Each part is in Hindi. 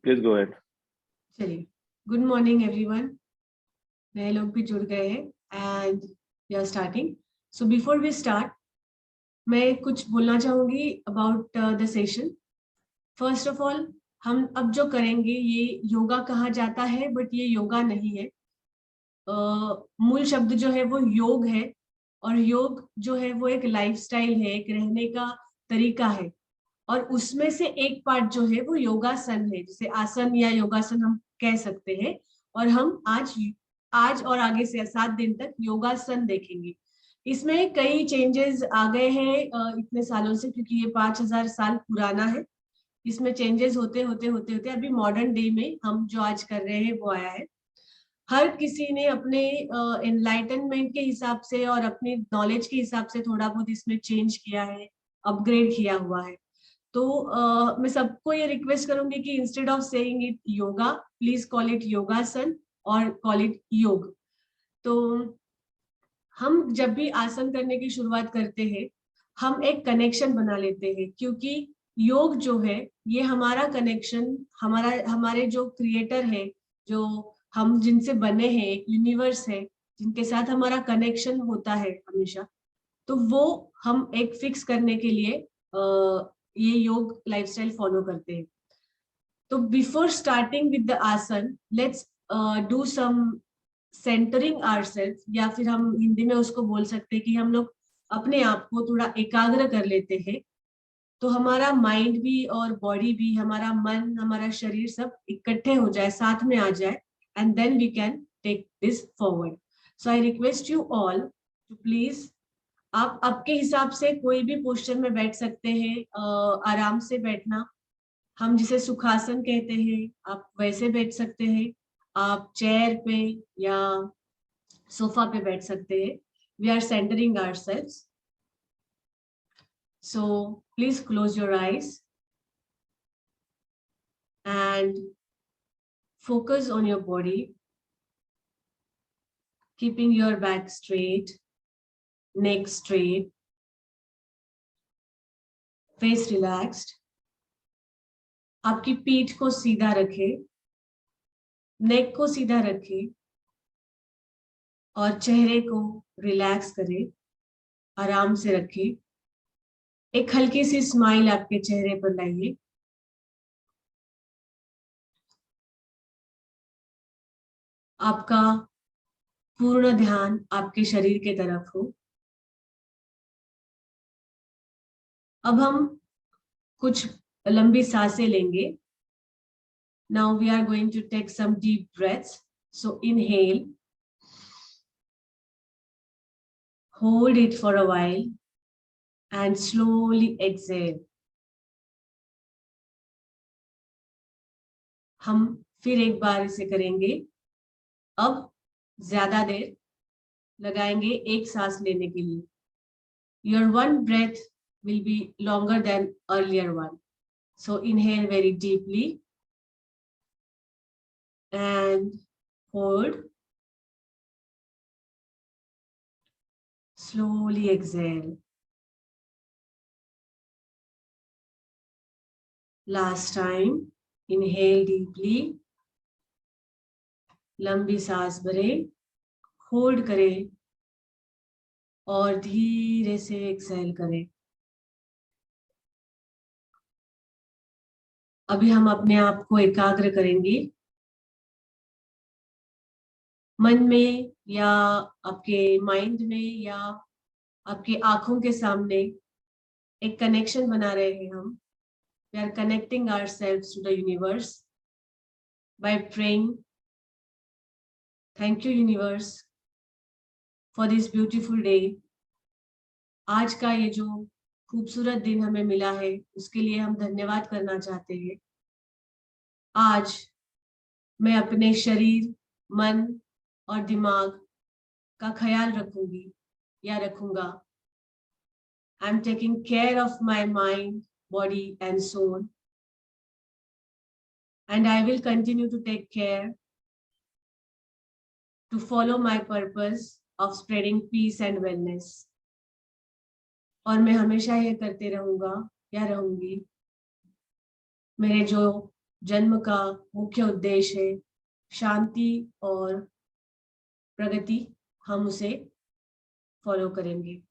Please go ahead. चलिए, गुड मॉर्निंग एवरीवन। नए लोग भी जुड़ गए हैं and we are starting. So before we start, मैं कुछ बोलना चाहूंगी about the session. First of all, हम अब जो करेंगे ये योगा कहा जाता है, बट ये योगा नहीं है। मूल शब्द जो है वो योग है, और योग जो है वो एक लाइफस्टाइल है, एक रहने का तरीका है। और उसमें से एक पार्ट जो है वो योगासन है, जिसे आसन या योगासन हम कह सकते हैं। और हम आज और आगे से 7 दिन तक योगासन देखेंगे। इसमें कई चेंजेस आ गए हैं इतने सालों से, क्योंकि ये 5000 साल पुराना है। इसमें चेंजेस होते होते होते होते अभी मॉडर्न डे में हम जो आज कर रहे हैं वो आया है। हर किसी ने अपने एनलाइटनमेंट के हिसाब से और अपने नॉलेज के हिसाब से थोड़ा बहुत इसमें चेंज किया है, अपग्रेड किया हुआ है। तो मैं सबको ये रिक्वेस्ट करूंगी कि instead of saying it yoga, please call it योगासन और कॉल इट योग। तो हम जब भी आसन करने की शुरुआत करते हैं, हम एक कनेक्शन बना लेते हैं, क्योंकि योग जो है ये हमारा कनेक्शन, हमारे जो क्रिएटर है, जो हम जिनसे बने हैं, एक यूनिवर्स है जिनके साथ हमारा कनेक्शन होता है हमेशा। तो वो हम एक फिक्स करने के लिए ये योग लाइफस्टाइल फॉलो करते हैं। तो before starting with the asana, let's do some centering ourselves, या फिर हम हिंदी में उसको बोल सकते हैं कि हम लोग अपने आप को थोड़ा एकाग्र कर लेते हैं। तो हमारा माइंड भी और बॉडी भी, हमारा मन, हमारा शरीर सब इकट्ठे हो जाए, साथ में आ जाए, and then we can take this forward. So I request you all to please, आप आपके हिसाब से कोई भी पोस्चर में बैठ सकते हैं। आराम से बैठना, हम जिसे सुखासन कहते हैं, आप वैसे बैठ सकते हैं। आप चेयर पे या सोफा पे बैठ सकते हैं। We are centering ourselves, so please close your eyes and focus on your body, keeping your back straight, neck straight, face relaxed. आपकी पीठ को सीधा रखें, नेक को सीधा रखें और चेहरे को रिलैक्स करें, आराम से रखें। एक हल्की सी स्माइल आपके चेहरे पर लाइए। आपका पूर्ण ध्यान आपके शरीर के तरफ हो। अब हम कुछ लंबी सांसें लेंगे। Now we are going to take some deep breaths. So inhale, hold it for a while and slowly exhale. हम फिर एक बार इसे करेंगे। अब ज्यादा देर लगाएंगे एक सांस लेने के लिए। Your one breath will be longer than earlier one. So inhale very deeply and hold. Slowly exhale. Last time, inhale deeply. लंबी सांस भरें, होल्ड करें और धीरे से एक्सहेल करें। अभी हम अपने आप को एकाग्र करेंगे। मन में या आपके माइंड में या आपकी आंखों के सामने एक कनेक्शन बना रहे हैं हम। We are connecting ourselves to the universe by praying, thank you universe for this beautiful day. आज का ये जो खूबसूरत दिन हमें मिला है, उसके लिए हम धन्यवाद करना चाहते हैं। आज मैं अपने शरीर, मन और दिमाग का ख्याल रखूंगी या रखूंगा। I am taking care of my mind, body and soul, and I will continue to take care to follow my purpose of spreading peace and wellness. और मैं हमेशा ये करते रहूंगा या रहूंगी। मेरे जो जन्म का मुख्य उद्देश्य है शांति और प्रगति, हम उसे फॉलो करेंगे।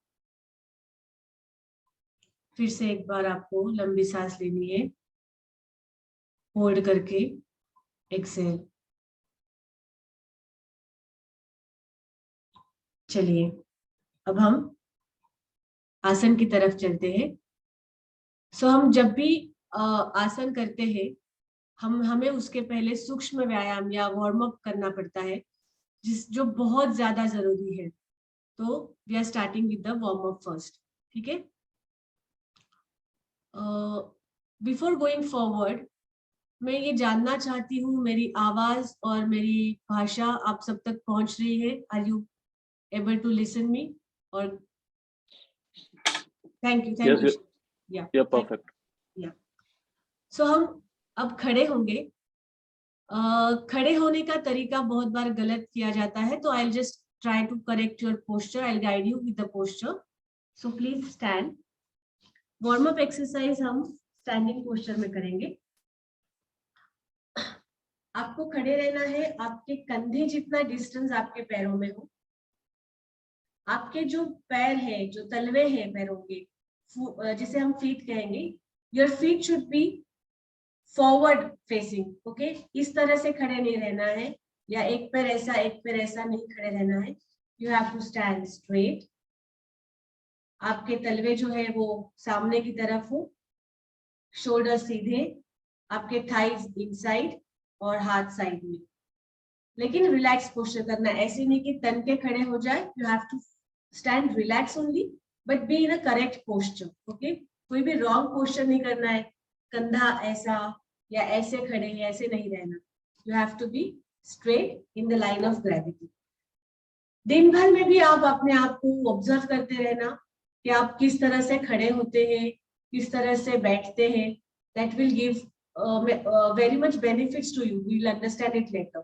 फिर से एक बार आपको लंबी सांस लेनी है, होल्ड करके, एक्सेल। चलिए अब हम आसन की तरफ चलते हैं। सो हम जब भी आसन करते हैं, हमें उसके पहले सूक्ष्म व्यायाम या वार्म अप करना पड़ता है, जो बहुत ज्यादा जरूरी है। तो we are starting with the warm up first, ठीक है। बिफोर गोइंग फॉरवर्ड, मैं ये जानना चाहती हूँ, मेरी आवाज और मेरी भाषा आप सब तक पहुंच रही है? Are you able to listen me? और थैंक यू या परफेक्ट या। सो हम अब खड़े होंगे। खड़े होने का तरीका बहुत बार गलत किया जाता है, तो I just try to correct your posture, I guide you with the posture. So please stand. Warm up exercise हम स्टैंडिंग पोस्चर में करेंगे। आपको खड़े रहना है, आपके कंधे जितना डिस्टेंस आपके पैरों में हो। आपके जो पैर है, जो तलवे हैं पैरों के, जिसे हम फीट कहेंगे, your feet should be forward facing, okay. इस तरह से खड़े नहीं रहना है, या एक पैर ऐसा एक पैर ऐसा नहीं खड़े रहना है। You have to stand straight. आपके तलवे जो है वो सामने की तरफ हो, शोल्डर सीधे, आपके थाइज इनसाइड और हाथ साइड में। लेकिन रिलैक्स पोस्चर करना, ऐसे नहीं कि तन के खड़े हो जाए। You have to stand relax only, but be in a correct posture, okay. कोई भी रॉन्ग पोस्चर नहीं करना है, कंधा ऐसा या ऐसे खड़े हैं, ऐसे नहीं रहना। You have to be straight in the line of gravity. दिन भर में भी आप अपने आप को ऑब्जर्व करते रहना कि आप किस तरह से खड़े होते हैं, किस तरह से बैठते हैं। That will give very much benefits to you, we will understand it later.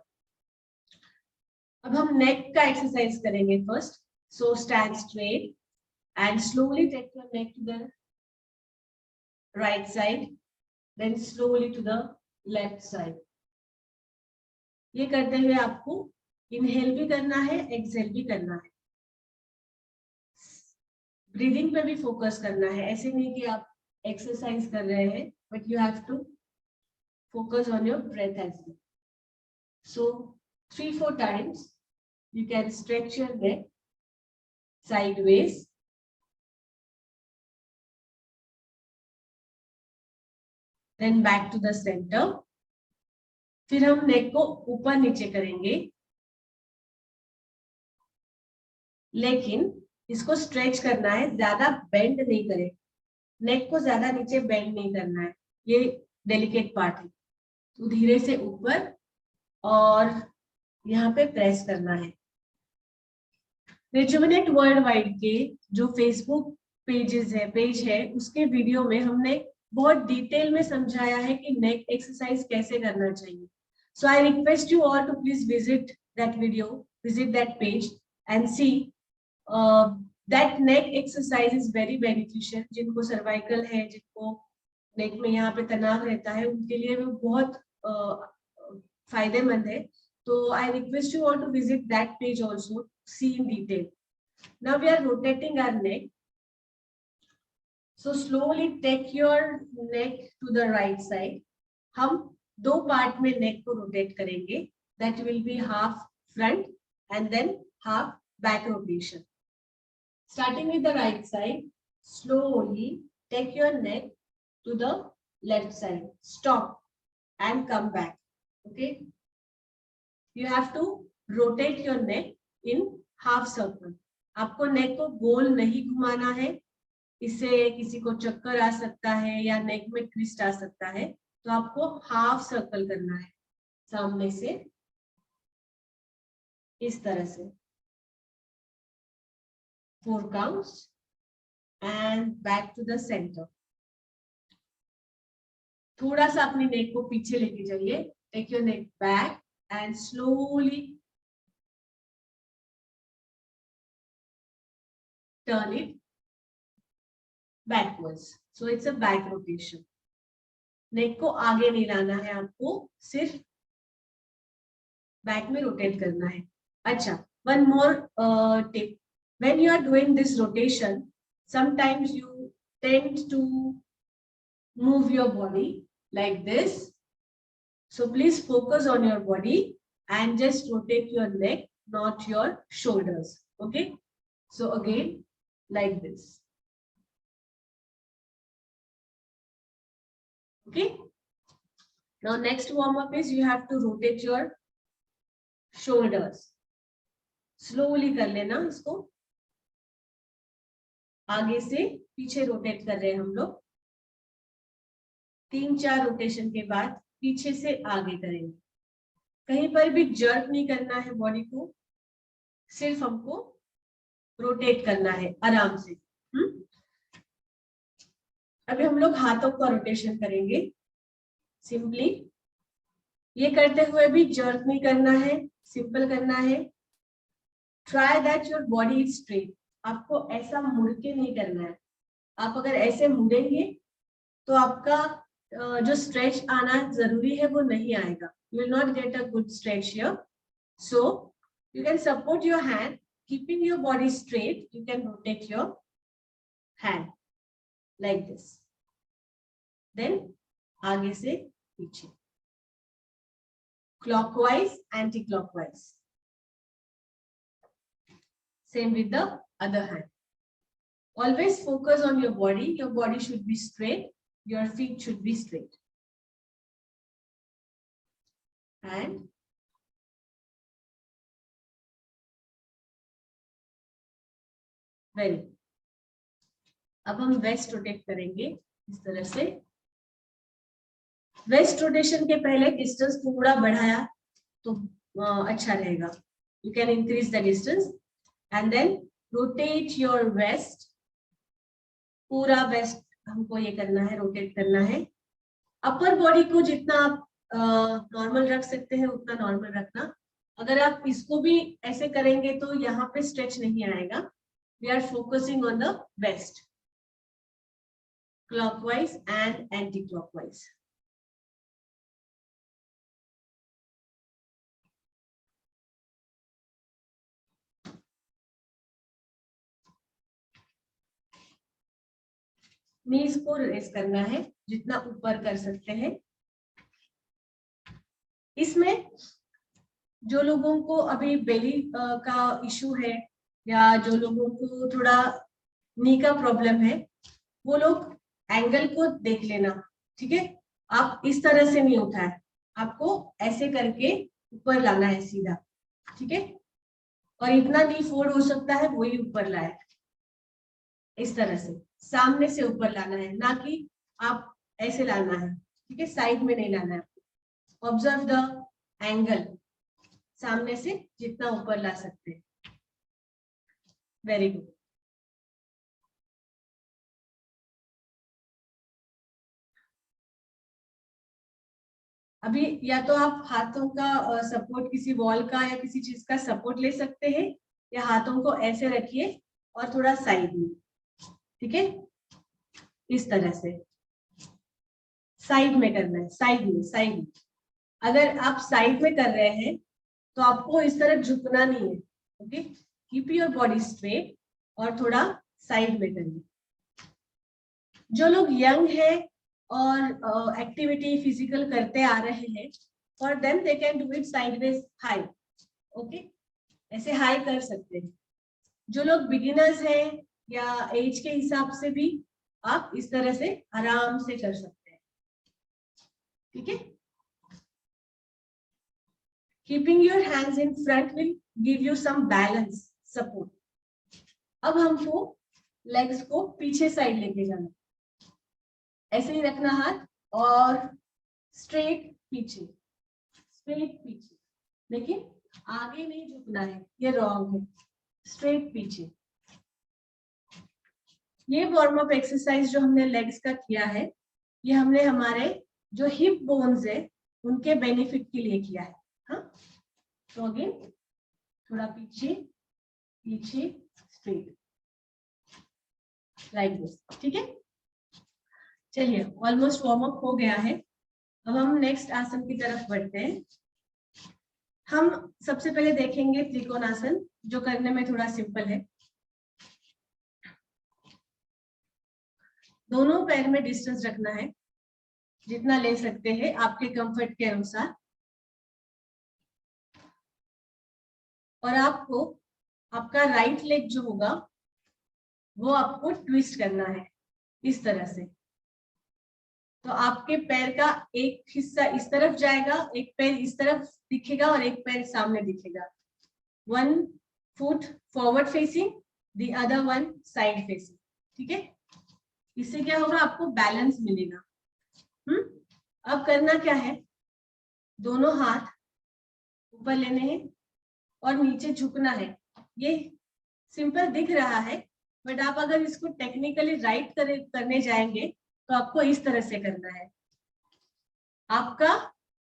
अब हम नेक का एक्सरसाइज करेंगे first. So stand straight and slowly take your neck to the right side, then slowly to the left side. ये करते हुए आपको इनहेल भी करना है, एक्सहेल भी करना है। ब्रीदिंग पे भी फोकस करना है, ऐसे नहीं कि आप एक्सरसाइज कर रहे हैं, but you have to focus on your breath as well. So 3-4 times you can stretch your neck sideways, then back to the center. फिर हम नेक को ऊपर नीचे करेंगे, लेकिन इसको स्ट्रेच करना है, ज्यादा बेंड नहीं करें। नेक को ज्यादा नीचे बेंड नहीं करना है, ये डेलिकेट पार्ट है। तो धीरे से ऊपर और यहाँ पे प्रेस करना है। रिजुविनेट वर्ल्ड वाइड के जो फेसबुक पेज है, उसके वीडियो में हमने बहुत डिटेल में समझाया है कि नेक एक्सरसाइज कैसे करना चाहिए। So I request you all to please visit that video, visit that page and see that neck exercise is very beneficial. जिनको सर्वाइकल है, जिनको नेक में यहाँ पे तनाव रहता है, उनके लिए वो बहुत फायदेमंद है। तो I request you all to visit that page also, see in detail. Now we are rotating our neck. So slowly take your neck to the right side. हम दो पार्ट में नेक को रोटेट करेंगे. That will be half front and then half back rotation. Starting with the right side, slowly take your neck to the left side. Stop and come back. Okay. You have to rotate your neck in half circle. आपको नेक को गोल नहीं घुमाना है, इससे किसी को चक्कर आ सकता है या नेक में ट्विस्ट आ सकता है। तो आपको हाफ सर्कल करना है, सामने से इस तरह से 4 counts and back to the center. थोड़ा सा अपनी नेक को पीछे लेके जाइए। Take your neck back and slowly turn it backwards. So it's a back rotation. Neck को आगे नहीं लाना है, आपको सिर्फ बैक में रोटेट करना है। अच्छा, one more tip, when you are doing this rotation, sometimes you tend to move your body like this, so please focus on your body and just rotate your neck, not your shoulders. Okay, so again like this. Okay, now next warm up is you have to rotate your shoulders. Slowly कर लेना इसको, आगे से पीछे रोटेट कर रहे हैं हम लोग। 3-4 रोटेशन के बाद पीछे से आगे करेंगे। कहीं पर भी जर्क नहीं करना है बॉडी को, सिर्फ हमको रोटेट करना है आराम से। अभी हम लोग हाथों का रोटेशन करेंगे। सिंपली ये करते हुए भी जर्क नहीं करना है, सिंपल करना है। Try that your body is straight. आपको ऐसा मुड़ के नहीं करना है। आप अगर ऐसे मुड़ेंगे तो आपका जो स्ट्रेच आना जरूरी है वो नहीं आएगा। You will not get a good stretch here. So you can support your hand, keeping your body straight. You can rotate your hand like this. Then आगे से पीछे, clockwise, anti-clockwise. Same with the other hand. Always focus on your body. Your body should be straight. Your feet should be straight. And very, अब हम वेस्ट रोटेट करेंगे इस तरह से। वेस्ट रोटेशन के पहले डिस्टेंस थोड़ा बढ़ाया तो अच्छा रहेगा। You can increase the distance and then rotate your waist. पूरा वेस्ट हमको ये करना है, रोटेट करना है। अपर बॉडी को जितना आप नॉर्मल रख सकते हैं उतना नॉर्मल रखना। अगर आप इसको भी ऐसे करेंगे तो यहाँ पे स्ट्रेच नहीं आएगा। We are focusing on the waist, clockwise and anticlockwise. Knees को रेस करना है जितना ऊपर कर सकते हैं। इसमें जो लोगों को अभी बेली का इशू है या जो लोगों को थोड़ा नी का प्रॉब्लम है, वो लोग एंगल को देख लेना। ठीक है, आप इस तरह से नहीं उठाए, आपको ऐसे करके ऊपर लाना है सीधा। ठीक है, और इतना नी फोल्ड हो सकता है वही ऊपर लाए, इस तरह से सामने से ऊपर लाना है, ना कि आप ऐसे लाना है। ठीक है, साइड में नहीं लाना है। ऑब्जर्व द एंगल, सामने से जितना ऊपर ला सकते हैं। Very good. अभी या तो आप हाथों का सपोर्ट, किसी वॉल का या किसी चीज का सपोर्ट ले सकते हैं, या हाथों को ऐसे रखिए और थोड़ा साइड में। ठीक है, इस तरह से साइड में करना है, साइड में, साइड में। अगर आप साइड में कर रहे हैं तो आपको इस तरह झुकना नहीं है। Okay, keep your body straight और थोड़ा साइड में करिए। जो लोग यंग है और एक्टिविटी फिजिकल करते आ रहे हैं, for them they can do it sideways high. Okay, ऐसे हाई कर सकते हैं। जो लोग बिगिनर्स हैं या एज के हिसाब से भी आप इस तरह से आराम से कर सकते हैं। ठीक है, keeping your hands in front will give you some balance, support. अब हमको लेग्स को पीछे साइड लेके जाना, ऐसे ही रखना हाथ और स्ट्रेट पीछे, स्ट्रेट पीछे। देखिए, आगे नहीं झुकना है, ये रॉन्ग है। स्ट्रेट पीछे। ये वार्म अप एक्सरसाइज जो हमने लेग्स का किया है, ये हमने हमारे जो हिप बोन्स है उनके बेनिफिट के लिए किया है। हाँ, तो अगेन थोड़ा पीछे पीछे, स्ट्रेट, लाइक दिस। ठीक है, चलिए, ऑलमोस्ट वार्म अप हो गया है। अब हम नेक्स्ट आसन की तरफ बढ़ते हैं। हम सबसे पहले देखेंगे त्रिकोणासन, जो करने में थोड़ा सिंपल है। दोनों पैर में डिस्टेंस रखना है, जितना ले सकते हैं आपके कंफर्ट के अनुसार। और आपको आपका राइट लेग जो होगा वो आपको ट्विस्ट करना है इस तरह से। तो आपके पैर का एक हिस्सा इस तरफ जाएगा, एक पैर इस तरफ दिखेगा और एक पैर सामने दिखेगा। One foot forward facing, the other one side facing. ठीक है, इससे क्या होगा, आपको बैलेंस मिलेगा। अब करना क्या है, दोनों हाथ ऊपर लेने हैं और नीचे झुकना है। ये सिंपल दिख रहा है, बट आप अगर इसको टेक्निकली राइट करने जाएंगे तो आपको इस तरह से करना है। आपका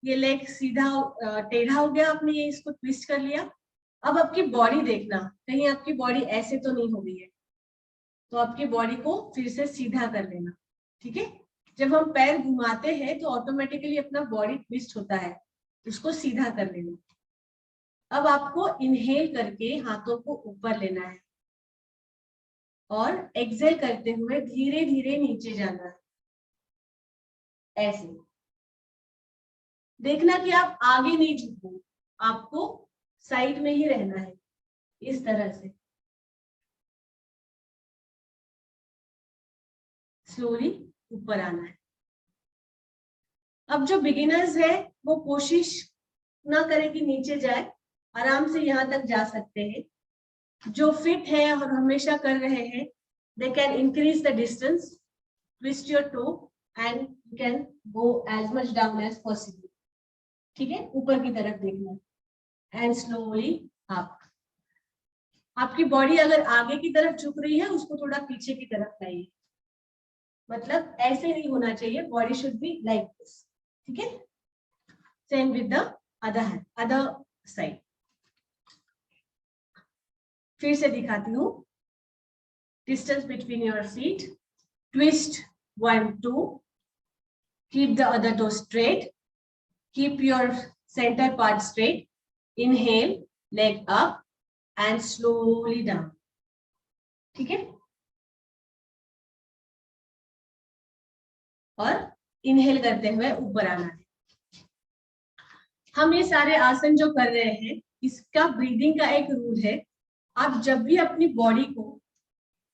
ये लेग सीधा टेढ़ा हो गया, आपने ये इसको ट्विस्ट कर लिया। अब आपकी बॉडी देखना, कहीं आपकी बॉडी ऐसे तो नहीं हो गई है, तो आपकी बॉडी को फिर से सीधा कर लेना। ठीक है, जब हम पैर घुमाते हैं तो ऑटोमेटिकली अपना बॉडी ट्विस्ट होता है, उसको सीधा कर लेना। अब आपको इनहेल करके हाथों को ऊपर लेना है और एक्सेल करते हुए धीरे धीरे नीचे जाना है। ऐसे देखना कि आप आगे नहीं झुको, आपको साइड में ही रहना है, इस तरह से स्लोली ऊपर आना है। अब जो बिगिनर्स है वो कोशिश ना करें कि नीचे जाए, आराम से यहाँ तक जा सकते हैं। जो फिट है और हमेशा कर रहे हैं, they can increase the distance, twist your toe and you can go as much down as possible. ठीक है, ऊपर की तरफ देखना एंड स्लोली अप। आपकी बॉडी अगर आगे की तरफ झुक रही है, उसको थोड़ा पीछे की तरफ लाइए, मतलब ऐसे नहीं होना चाहिए, body should be like this. ठीक है, same with the other side. फिर से दिखाती हूँ। Distance between your feet, twist 1, 2, keep the other toe straight, keep your center part straight, inhale, leg up and slowly down. ठीक है, और इनहेल करते हुए ऊपर आना है। हम ये सारे आसन जो कर रहे हैं, इसका ब्रीदिंग का एक रूल है। आप जब भी अपनी बॉडी को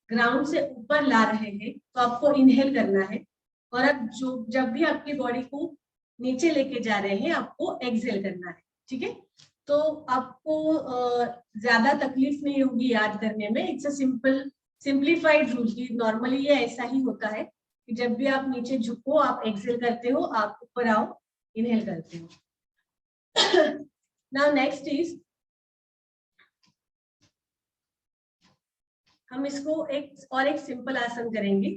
ग्राउंड से ऊपर ला रहे हैं तो आपको इनहेल करना है, और अब जब भी आपकी बॉडी को नीचे लेके जा रहे हैं आपको एक्सहेल करना है। ठीक है, तो आपको ज्यादा तकलीफ नहीं होगी याद करने में। इट्स अ सिंप्लीफाइड रूल की नॉर्मली ये ऐसा ही होता है कि जब भी आप नीचे झुको आप एक्सहेल करते हो, आप ऊपर आओ इनहेल करते हो। नाउ नेक्स्ट इज, हम इसको एक सिंपल आसन करेंगे।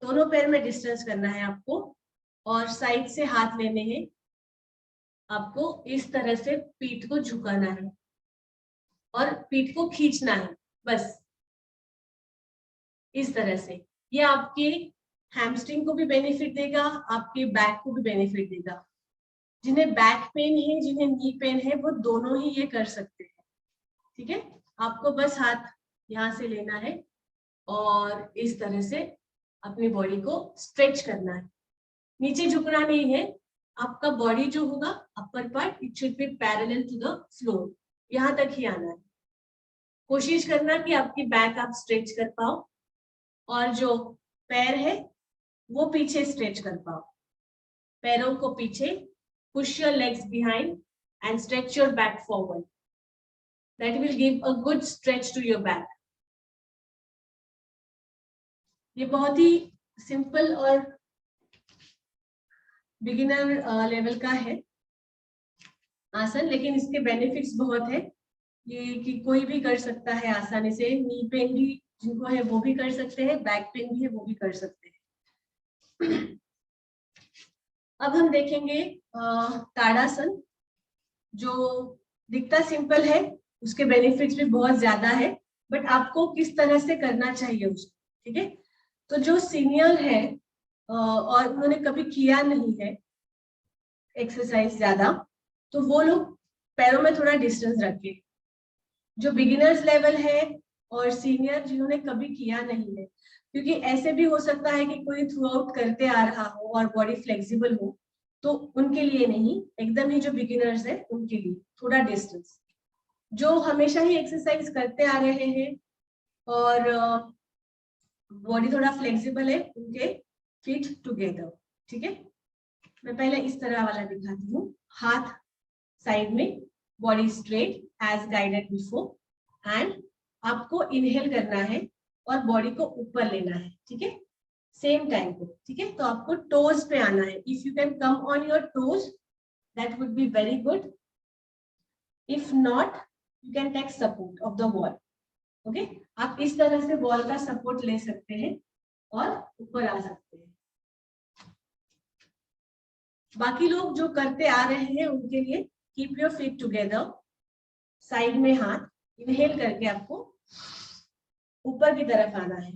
दोनों पैर में डिस्टेंस करना है आपको और साइड से हाथ लेने हैं। आपको इस तरह से पीठ को झुकाना है और पीठ को खींचना है, बस इस तरह से। ये आपके हैमस्ट्रिंग को भी बेनिफिट देगा, आपके बैक को भी बेनिफिट देगा। जिन्हें बैक पेन है, जिन्हें नी पेन है, वो दोनों ही ये कर सकते हैं। ठीक है, आपको बस हाथ यहाँ से लेना है और इस तरह से अपनी बॉडी को स्ट्रेच करना है। नीचे झुकना नहीं है, आपका बॉडी जो होगा upper part it should be parallel to the floor, यहाँ तक ही आना है। कोशिश करना कि आपकी बैक आप स्ट्रेच कर पाओ और जो पैर है वो पीछे स्ट्रेच कर पाओ। पैरों को पीछे, push your legs behind and stretch your back forward. That will give a good stretch to your back. ये बहुत ही सिंपल और बिगिनर लेवल का है आसन, लेकिन इसके बेनिफिट्स बहुत है। ये कि कोई भी कर सकता है आसानी से। नी पेन भी जिनको है वो भी कर सकते हैं, बैक पेन भी है वो भी कर सकते हैं। अब हम देखेंगे ताड़ासन, जो दिखता सिंपल है, उसके बेनिफिट्स भी बहुत ज्यादा है, बट आपको किस तरह से करना चाहिए उसको। ठीक है, तो जो सीनियर है और उन्होंने कभी किया नहीं है एक्सरसाइज ज्यादा, तो वो लोग पैरों में थोड़ा डिस्टेंस रखें। जो बिगिनर्स लेवल है और सीनियर जिन्होंने कभी किया नहीं है, क्योंकि ऐसे भी हो सकता है कि कोई थ्रू आउट करते आ रहा हो और बॉडी फ्लेक्सिबल हो, तो उनके लिए नहीं, एकदम ही जो बिगिनर्स है उनके लिए थोड़ा डिस्टेंस। जो हमेशा ही एक्सरसाइज करते आ रहे हैं और बॉडी थोड़ा फ्लेक्सिबल है, उनके फीट टुगेदर। ठीक है, मैं पहले इस तरह वाला दिखाती हूँ। हाथ साइड में, body straight as guided before, and आपको इनहेल करना है और बॉडी को ऊपर लेना है। ठीक है, सेम टाइम पे। ठीक है, तो आपको टोज पे आना है। If you can come on your toes that would be very good, if not you can take support of the wall. Okay, आप इस तरह से वॉल का सपोर्ट ले सकते हैं और ऊपर आ सकते हैं। बाकी लोग जो करते आ रहे हैं उनके लिए keep your feet together, side में हाथ, इनहेल करके आपको ऊपर की तरफ आना है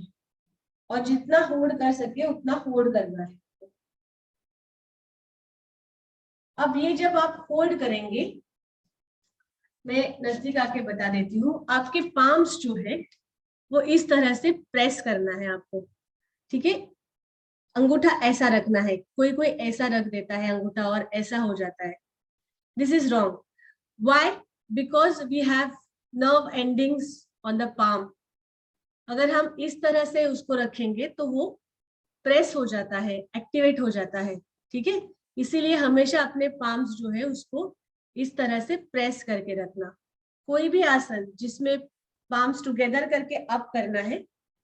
और जितना होल्ड कर सके उतना होल्ड करना है। अब ये जब आप होल्ड करेंगे, मैं नजदीक आके बता देती हूँ, आपके पाम्स जो है वो इस तरह से प्रेस करना है आपको। ठीक है, अंगूठा ऐसा रखना है, कोई कोई ऐसा रख देता है अंगूठा और ऐसा हो जाता है। This is wrong. Why? Because we have nerve endings on the palm. अगर हम इस तरह से उसको रखेंगे तो वो प्रेस हो जाता है, एक्टिवेट हो जाता है। ठीक है, इसीलिए हमेशा अपने पाम्स जो है उसको इस तरह से प्रेस करके रखना। कोई भी आसन जिसमें पाम्स टुगेदर करके अप करना है,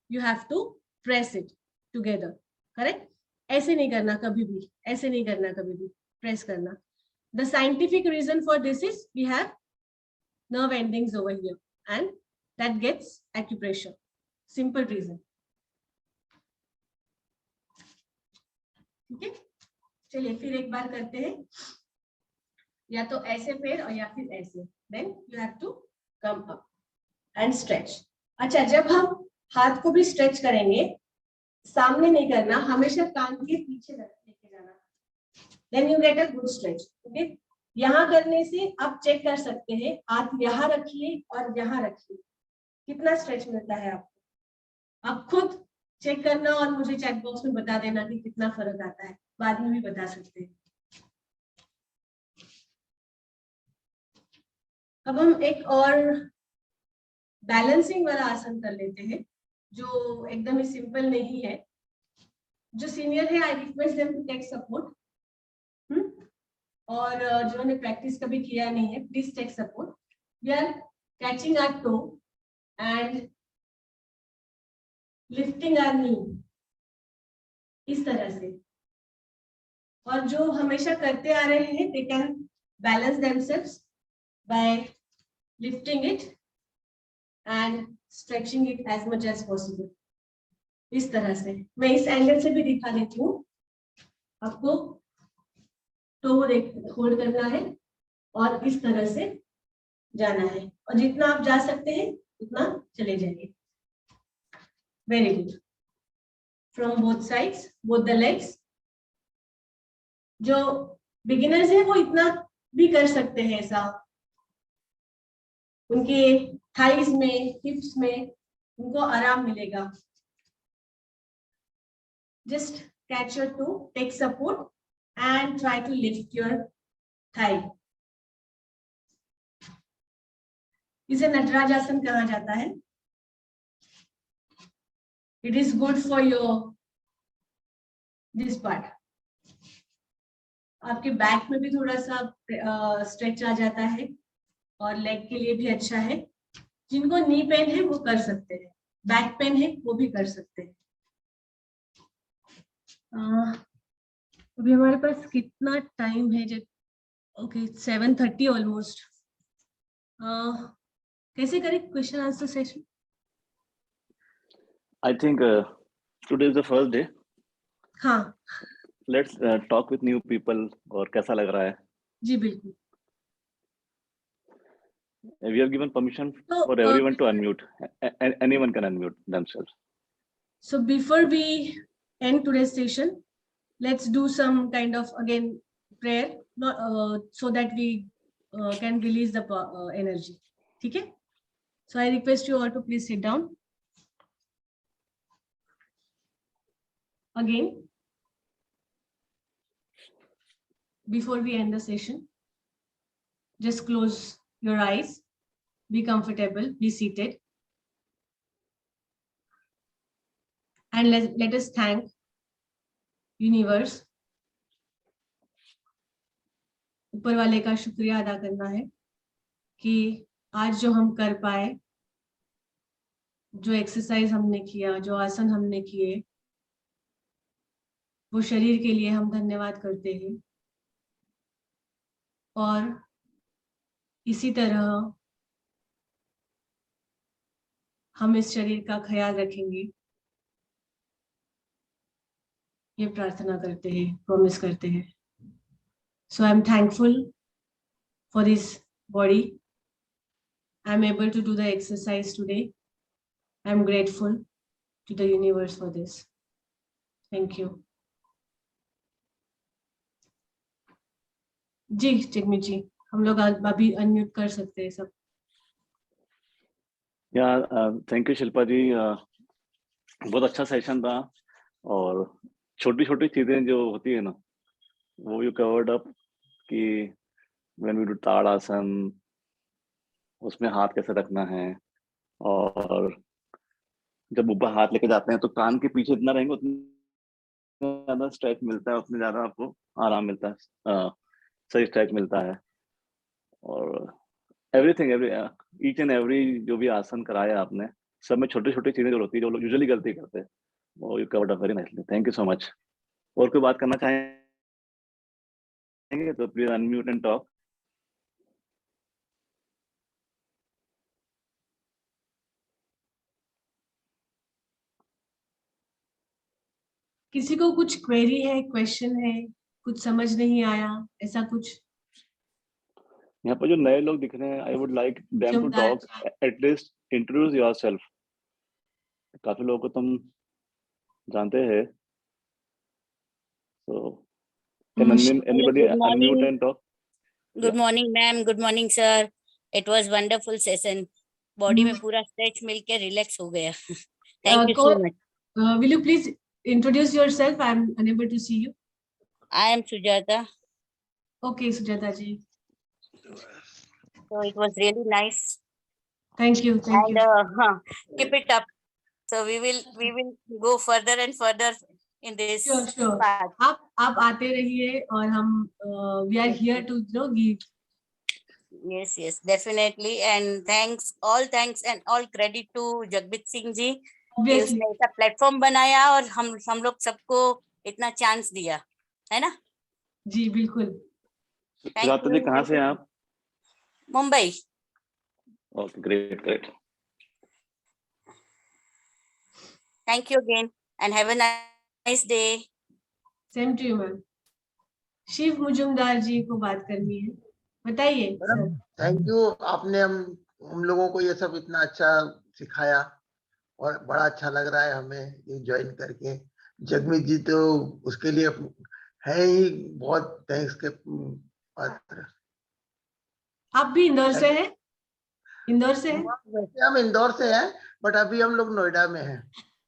you have to press it together. Correct? ऐसे नहीं करना कभी भी, ऐसे नहीं करना कभी भी, प्रेस करना। The scientific reason for this is we have nerve endings over here and that gets acupressure. Simple reason. ठीक है, चलिए फिर एक बार करते हैं, या तो ऐसे पैर और या फिर ऐसे। Then you have to come up and stretch. अच्छा, जब हम हाथ को भी स्ट्रेच करेंगे, सामने नहीं करना, हमेशा कान के पीछे लेके जाना। Then you get a good stretch. Okay, यहाँ करने से आप चेक कर सकते हैं, हाथ यहाँ रखिए और यहाँ रखिए, कितना स्ट्रेच मिलता है आपको। आप खुद चेक करना और मुझे चैट बॉक्स में बता देना कि कितना फर्क आता है, बाद में भी बता सकते हैं। अब हम एक और बैलेंसिंग वाला आसन कर लेते हैं, जो एकदम ही सिंपल नहीं है। जो सीनियर है, I request them to take support, और जिन्होंने प्रैक्टिस कभी किया नहीं है, please take support. We are catching our toe and lifting our knee, इस तरह से। और जो हमेशा करते आ रहे हैं, they can balance themselves by lifting it and stretching it as much as possible. इस तरह से मैं इस एंगल से भी दिखा देती हूँ आपको। टो होल्ड करना है और इस तरह से जाना है, और जितना आप जा सकते हैं उतना चले जाइए। Very good. From both sides, both the legs. जो बिगिनर्स है वो इतना भी कर सकते हैं, ऐसा उनके थाइस में, हिप्स में उनको आराम मिलेगा। Just catch your toe, take support and try to lift your thigh. इसे नटराज आसन कहा जाता है। It is good for your this part. आपके बैक में भी थोड़ा सा स्ट्रेच आ जाता है और लेग के लिए भी अच्छा है। जिनको नी पेन है वो कर सकते हैं, बैक पेन है वो भी कर सकते हैं। अभी हमारे पास कितना टाइम है? जब ओके 7:30 ऑलमोस्ट। कैसे करें question answer session? I think today is the first day. हाँ, Let's talk with new people. और कैसा लग रहा है? जी बिल्कुल। We have given permission for everyone to unmute. Anyone can unmute themselves. So before we end today's session, let's do some kind of again prayer, not so that we can release the energy. Okay? So I request you all to please sit down. Again, before we end the session, just close your eyes, be comfortable, be seated. And let us thank universe. ऊपर वाले का शुक्रिया अदा करना है कि आज जो हम कर पाए, जो एक्सरसाइज हमने किया, जो आसन हमने किए, वो शरीर के लिए हम धन्यवाद करते हैं। और इसी तरह हम इस शरीर का ख्याल रखेंगे, ये प्रार्थना करते हैं, प्रॉमिस करते हैं। So I'm thankful for this body. I'm able to do the exercise today. I'm grateful to the universe for this. Thank you. जी चिकमी जी, हम लोग अभी अनम्यूट कर सकते हैं सब। थैंक यू शिल्पा जी, बहुत अच्छा सेशन था। और छोटी छोटी चीजें जो होती है ना, वो यू कवर्ड अप कि व्हेन वी डू ताड़ासन, उसमें हाथ कैसे रखना है, और जब ऊपर हाथ लेके जाते हैं तो कान के पीछे इतना रहेंगे उतना ज्यादा स्ट्रेच मिलता है, उतने ज्यादा आपको आराम मिलता है, सही स्ट्रेच मिलता है। और एवरीथिंग ईच एंड एवरी जो भी आसन कराया आपने, सब में छोटी छोटी चीजें जो होती है, जो लोग यूजुअली गलती करते हैं, वो you covered up very nicely. Thank you so much. और कोई बात करना चाहेंगे तो प्लीज अनम्यूट एंड टॉक। किसी को कुछ क्वेरी है, क्वेश्चन है, कुछ समझ नहीं आया, ऐसा कुछ? यहाँ पर जो नए लोग दिख रहे हैं, I would like them to talk, at least introduce yourself. काफी लोगों को तुम जानते हैं, so can anybody Good morning. unmute and talk? Good morning, ma'am. Good morning, sir. It was wonderful session. Body में पूरा stretch मिलके relax हो गया. Thank you so much. Will you please introduce yourself? I am unable to see you. I am Sujata. Okay, Sujata ji. So it was really nice. Thank you. Thank you. And keep it up. So we will go further and further in this Sure. part. आप आते रहिए और हम we are here to give. Yes, definitely. And thanks and all credit to Jagbit Singh ji. कि उसने ऐसा प्लेटफॉर्म बनाया और हम लोग सबको इतना चांस दिया, है ना? जी बिल्कुल। सुजाता जी, कहाँ से हैं आप? Mumbai. Okay, great. Thank you again and have a nice day. Same to you, ma'am. Shiv Mujumdar जी को बात करनी है, बताइए सर। थैंक यू, आपने हम लोगों को ये सब इतना अच्छा सिखाया और बड़ा अच्छा लग रहा है हमें ये ज्वाइन करके। जगमीत जी तो उसके लिए है ही बहुत थैंक्स के पात्र। आप भी इंदौर से हैं? इंदौर से हैं? वैसे हम इंदौर से हैं, बट अभी हम लोग नोएडा में हैं।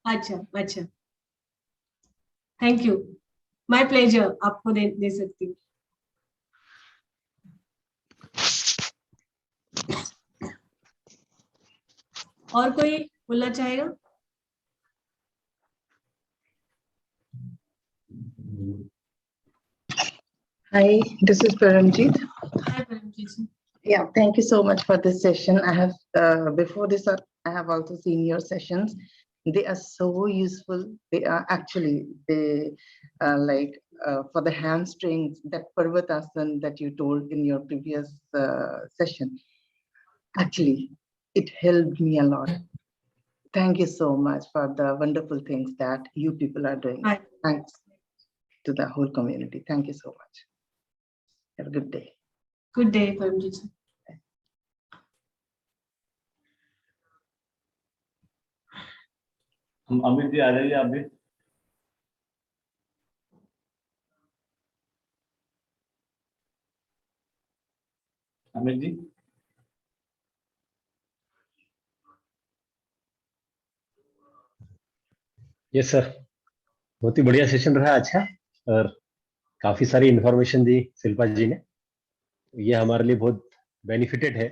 अच्छा, थैंक यू, माय प्लेजर, आपको दे सकती हूँ। और कोई बोलना चाहेगा? Hi, this is Paramjeet. Hi, Paramjeet. Yeah, thank you so much for this session. I have before this, I have also seen your sessions. They are so useful. They are actually like for the hamstrings, that Parvatasana that you told in your previous session. Actually, it helped me a lot. Thank you so much for the wonderful things that you people are doing. Hi. Thanks to the whole community. Thank you so much. Have a good day. Good day, Paramjeet. Amit ji आ जाइए आप भी। अमित जी। यस सर, बहुत ही बढ़िया सेशन रहा अच्छा, और काफी सारी इंफॉर्मेशन दी शिल्पा जी ने। ये हमारे लिए बहुत बेनिफिटेड है।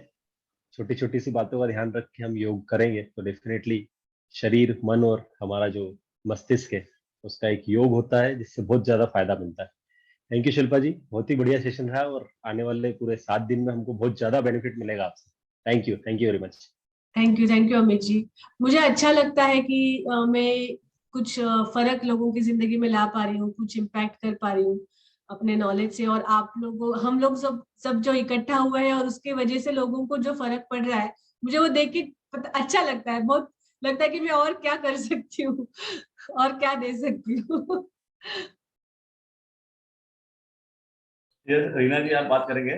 छोटी छोटी सी बातों का ध्यान रख के हम योग करेंगे तो डेफिनेटली शरीर, मन और हमारा जो मस्तिष्क है उसका एक योग होता है जिससे बहुत ज्यादा फायदा मिलता है। थैंक यू शिल्पा जी, बहुत ही बढ़िया सेशन रहा, और आने वाले पूरे 7 दिन में हमको बहुत ज्यादा बेनिफिट मिलेगा आपसे। Thank you very much. Thank you Amit ji. मुझे अच्छा लगता है कि मैं कुछ फर्क लोगों की जिंदगी में ला पा रही हूँ, कुछ इम्पैक्ट कर पा रही हूँ अपने नॉलेज से, और आप लोगों, हम लोग सब जो इकट्ठा हुए हैं और उसके वजह से लोगों को जो फर्क पड़ रहा है, मुझे वो देख के अच्छा लगता है। बहुत लगता है कि मैं और क्या कर सकती हूँ और क्या दे सकती हूँ। रीना जी, आप बात करेंगे?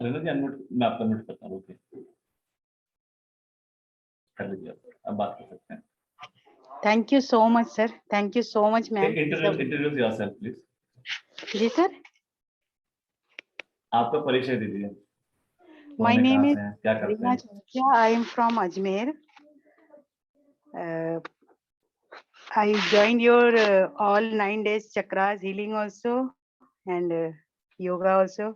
रीना जी अनम्यूट, मैं आपका म्यूट करता हूँ। ओके, कर लीजिए, अब बात कर सकते हैं। Thank you so much, sir. Thank you so much, ma'am. Introduce yourself please. जी sir. आपका परिचय दीजिए। My name is क्या करते Reena हैं? Chorkia. I am from Ajmer. I joined your all 9 days chakras healing also, and yoga also,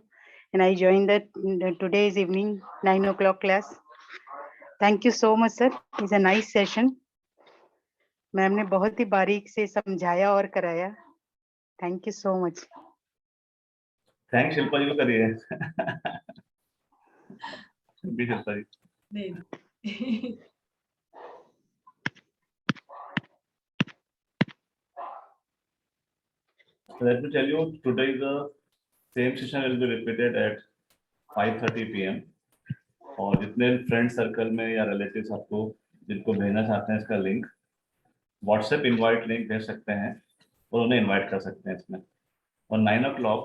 and I joined the today's evening 9 o'clock class. Thank you so much, sir. It's a nice session. Ma'am ने बहुत ही बारीक से समझाया और कराया। Thank you so much. Thank Shilpa ji को करिए। शिल्पा जी। नहीं। Let me tell you, today the same session will be repeated at 5:30 p.m. और जितने फ्रेंड सर्कल में या रिलेटिव्स आपको जिनको भेजना चाहते हैं इसका लिंक, व्हाट्सएप इनवाइट लिंक भेज सकते हैं और उन्हें इनवाइट कर सकते हैं इसमें। और 9 o'clock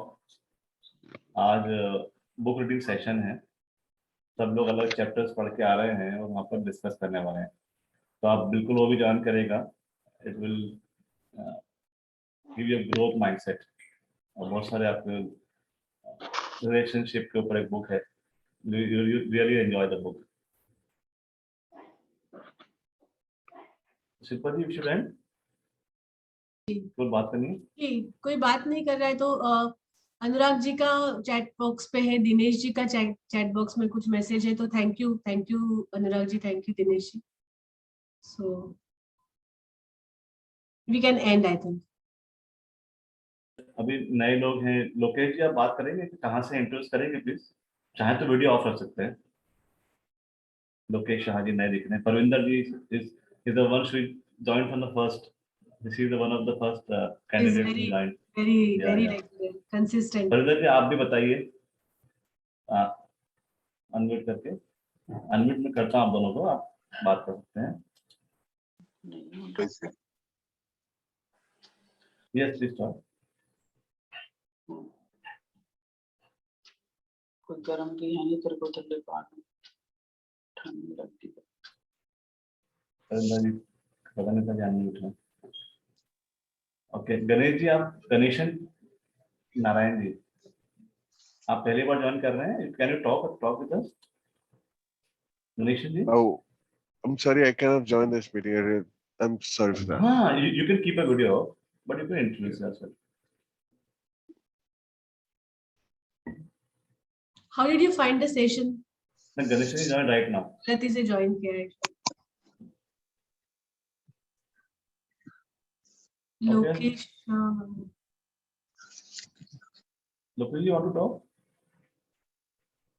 आज बुक रीडिंग सेशन है, सब लोग अलग चैप्टर्स पढ़ के आ रहे हैं और वहाँ पर डिस्कस करने वाले हैं, तो आप बिल्कुल वो भी ज्वाइन करेगा। It will give you growth mindset. और बहुत सारे आपके रिलेशनशिप के ऊपर एक बुक है, you really enjoy the book. Shilpa ji, should end? कोई बात करनी है? कोई बात नहीं कर रहा है तो अनुराग जी का चैट बॉक्स पे है, दिनेश जी का चैट बॉक्स में कुछ मैसेज है, तो thank you Anurag ji, thank you Dinesh ji. So we can and I think. अभी नए लोग हैं, लोकेश जी आप बात करेंगे कि कहाँ से इंट्रोड्यूस करेंगे प्लीज? चाहे तो वीडियो ऑफ रख सकते हैं। लोकेश शाह जी नए दिख रहे हैं। परविंदर जी is the one who joined from the first. This is the one of the first candidate who joined. very regular, consistent. Parvinder जी आप भी बताइए, अनम्यूट करके। अनम्यूट में करता हूँ आप दोनों को, आप बात कर सकते हैं। Yes please talk. कोई गरम भी है नहीं, तेरे को ठंडे पानी ठंड लगती है। पता नहीं था ध्यान नहीं उठा। ओके गणेश जी, आप गणेशन नारायण जी आप पहली बार ज्वाइन कर रहे हैं, can you talk with us? Ganesan ji. Oh, I'm sorry, I cannot join this meeting. I'm sorry for that. हाँ, you can keep a video, but you can introduce yourself. How did you find the session? Ganeshan is joined right now. Lati se join kiya hai. Lokesh. Lokesh, you want to talk?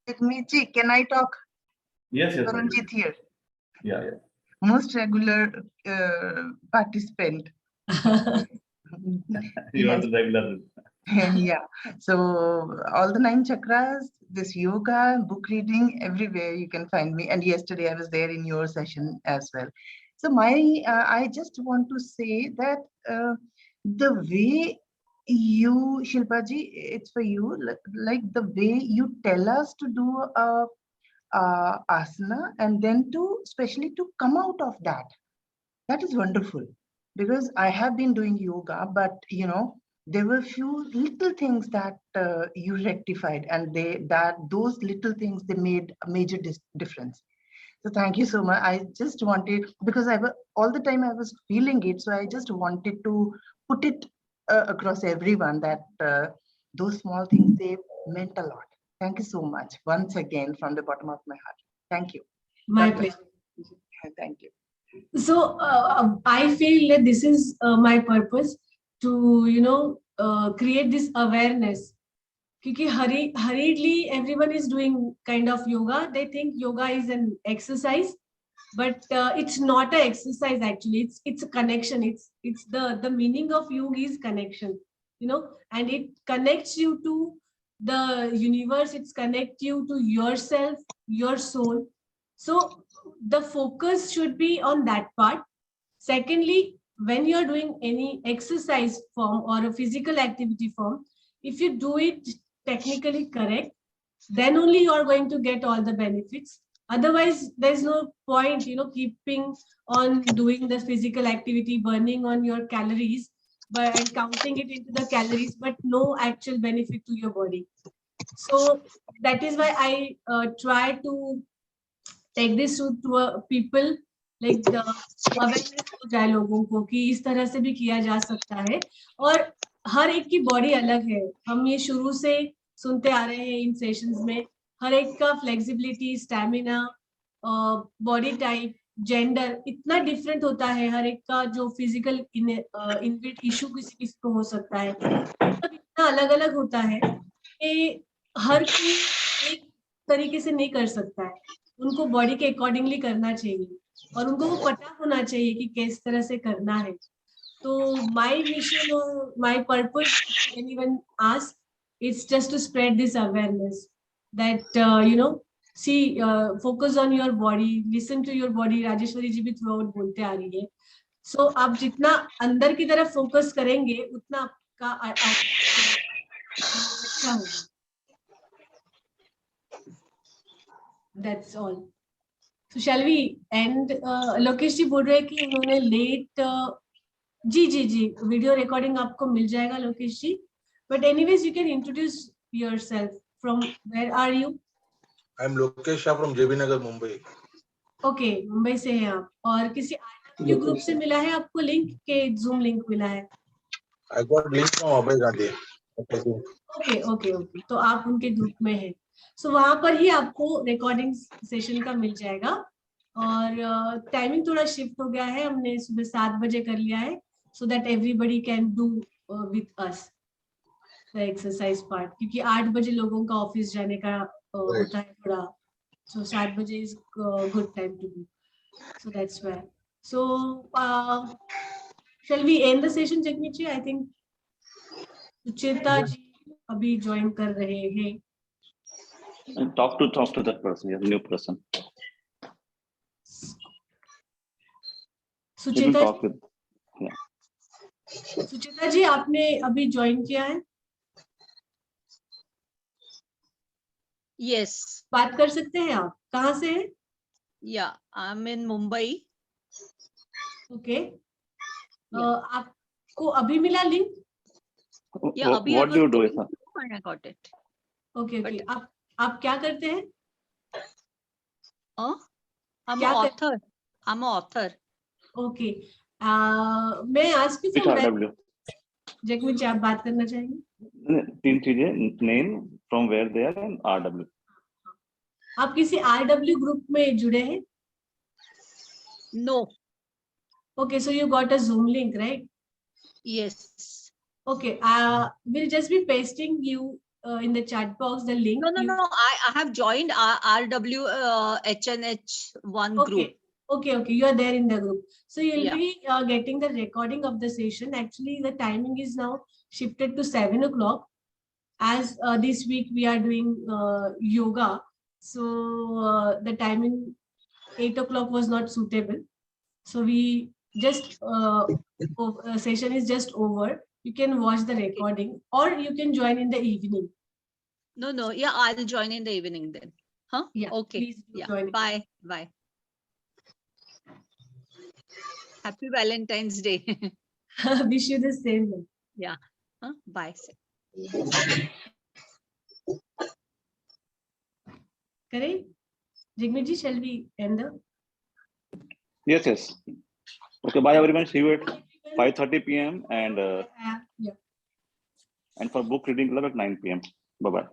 Jagmeet ji, can I talk? Yes. Karanjit here. Yeah. Most regular participant. You are the regular. Yeah. So all the 9 chakras, this yoga, book reading, everywhere you can find me. And yesterday I was there in your session as well. So I just want to say that the way you, Shilpa ji, it's for you, like the way you tell us to do asana, and then to especially to come out of that. That is wonderful, because I have been doing yoga, but there were few little things that you rectified, and those little things, they made a major difference. So thank you so much. I just wanted, because all the time I was feeling it, so I just wanted to put it across everyone that those small things, they meant a lot. Thank you so much once again from the bottom of my heart. Thank you. My God bless. pleasure. Thank you. So I feel that this is my purpose, to create this awareness. Because hurriedly everyone is doing kind of yoga. They think yoga is an exercise, but it's not an exercise actually. It's a connection. It's the meaning of yoga is connection, and it connects you to the universe. It's connect you to yourself, your soul. So the focus should be on that part. Secondly, when you're doing any exercise form or a physical activity form, if you do it technically correct, then only you are going to get all the benefits. Otherwise, there's no point, keeping on doing the physical activity, burning on your calories, and counting it into the calories, but no actual benefit to your body. So that is why I try to take this to people, like the awareness हो जाए लोगों को कि इस तरह से भी किया जा सकता है. और हर एक की बॉडी अलग है. हम ये शुरू से सुनते आ रहे हैं इन सेशंस में. हर एक का flexibility, stamina, body type, gender इतना डिफरेंट होता है. हर एक का जो फिजिकल इनबिल्ट इशू किसी को हो सकता है, मतलब इतना अलग अलग होता है कि हर कोई एक तरीके से नहीं कर सकता है. उनको बॉडी के अकॉर्डिंगली करना चाहिए और उनको वो पता होना चाहिए कि किस तरह से करना है. तो माय मिशन और my purpose, anyone ask, it's just to spread this awareness that see, focus on your body, listen to your body. Rajeshwari ji भी थ्रू बोलते आ रही है. सो आप जितना अंदर की तरफ फोकस करेंगे उतना आपका अच्छा होगा. That's all. So shall we end? Lokesh जी बोल रहे हैं कि उन्होंने लेट जी वीडियो रिकॉर्डिंग आपको मिल जाएगा लोकेश जी. But anyways, you can introduce yourself. From where are you? I'm Lokesh Shah from JB Nagar, Mumbai. Okay, Mumbai से हैं आप. और किसी IW ग्रुप से मिला है आपको लिंक के जूम लिंक मिला है? I got link from Abhay Gandhi. Okay. तो आप उनके ग्रुप में हैं. सो वहां पर ही आपको रिकॉर्डिंग सेशन का मिल जाएगा. और टाइमिंग थोड़ा शिफ्ट हो गया है. हमने सुबह 7 बजे कर लिया है, so that everybody can do with us the exercise part. क्योंकि 8 बजे लोगों का ऑफिस जाने का होता है थोड़ा. सो 7 बजे is good time to do. So that's why. So shall we end the session Jagmeet ji? I think Sucheta ji अभी ज्वाइन कर रहे हैं. And talk to that person, yes, new person. Sucheta talk with, yeah. Sucheta जी आपने अभी ज्वाइन किया है? Yes. बात कर सकते हैं आप? कहाँ से हैं? Yeah, I'm in Mumbai. Okay. आपको अभी मिला लिंक? Yeah, अभी What do you do, sir? I got it. Okay. आप क्या करते हैं? I'm an author. I'm an author. Okay. मैं आज की RW. जगमीत जी आप बात करना चाहेंगे? 3 चीजें, name, from where they are, and RW. आप किसी RW ग्रुप में जुड़े हैं? No. Okay, so you got a Zoom link, right? Yes. Okay. We'll just be pasting you in the chat box the link. No. I have joined RW HNH1 group. Okay. You are there in the group. So you'll be getting the recording of the session. Actually, the timing is now shifted to 7 o'clock. As this week we are doing yoga. So the timing 8 o'clock was not suitable. So we just session is just over. You can watch the recording or you can join in the evening. No. Yeah, I'll join in the evening then. Huh? Yeah, Okay. please do Yeah. join. Bye. Bye. Happy Valentine's Day. Wish you the same. Way. Yeah. Huh? Bye. Correct? Jigmeet ji, shall we end the? Yes, yes. Okay, bye everyone. See you at 5:30 p.m. and Yeah. for book reading club at 9 p.m. Bye bye.